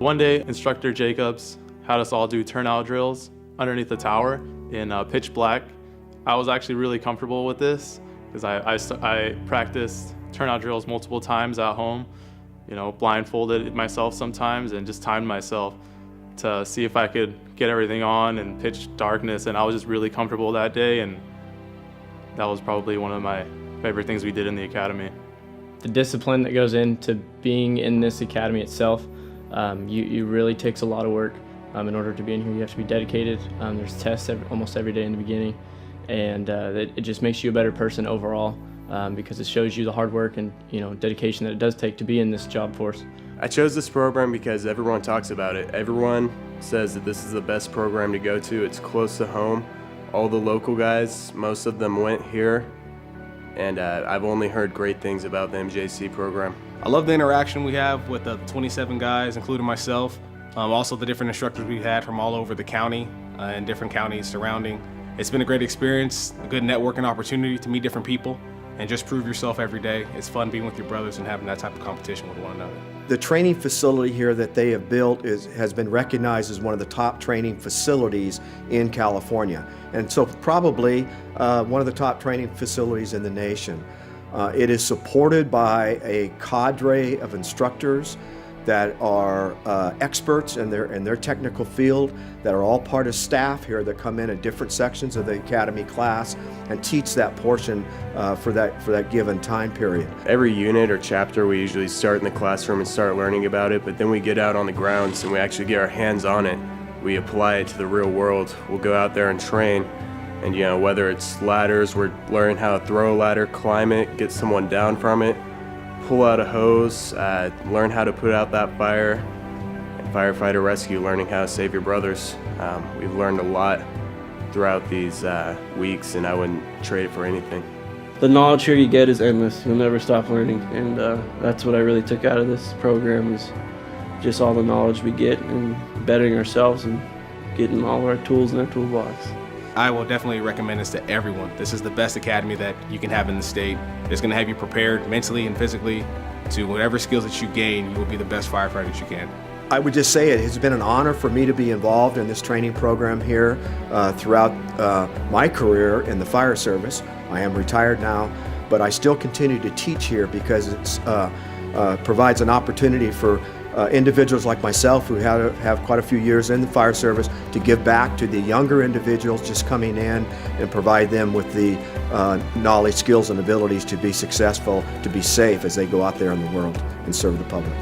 One day, Instructor Jacobs had us all do turnout drills underneath the tower in pitch black. I was actually really comfortable with this because I practiced turnout drills multiple times at home, blindfolded myself sometimes and just timed myself to see if I could get everything on in pitch darkness, and I was just really comfortable that day, and that was probably one of my favorite things we did in the academy. The discipline that goes into being in this academy itself, you really takes a lot of work. In order to be in here, you have to be dedicated. There's tests almost every day in the beginning, and it just makes you a better person overall because it shows you the hard work and dedication that it does take to be in this job force. I chose this program because everyone talks about it. Everyone says that this is the best program to go to. It's close to home. All the local guys, most of them went here, and I've only heard great things about the MJC program. I love the interaction we have with the 27 guys, including myself. Also the different instructors we've had from all over the county and different counties surrounding. It's been a great experience, a good networking opportunity to meet different people and just prove yourself every day. It's fun being with your brothers and having that type of competition with one another. The training facility here that they have built has been recognized as one of the top training facilities in California, and so probably one of the top training facilities in the nation. It is supported by a cadre of instructors that are experts in their technical field, that are all part of staff here that come in at different sections of the academy class and teach that portion for that given time period. Every unit or chapter we usually start in the classroom and start learning about it, but then we get out on the grounds and we actually get our hands on it. We apply it to the real world. We'll go out there and train, and whether it's ladders, we're learning how to throw a ladder, climb it, get someone down from it, pull out a hose, learn how to put out that fire, and firefighter rescue, learning how to save your brothers. We've learned a lot throughout these weeks, and I wouldn't trade it for anything. The knowledge here you get is endless. You'll never stop learning, and that's what I really took out of this program, is just all the knowledge we get and bettering ourselves and getting all our tools in our toolbox. I will definitely recommend this to everyone. This is the best academy that you can have in the state. It's going to have you prepared mentally and physically to whatever skills that you gain. You will be the best firefighter that you can. I would just say it has been an honor for me to be involved in this training program here throughout my career in the fire service. I am retired now, but I still continue to teach here because it provides an opportunity for individuals like myself who have quite a few years in the fire service to give back to the younger individuals just coming in and provide them with the knowledge, skills, and abilities to be successful, to be safe as they go out there in the world and serve the public.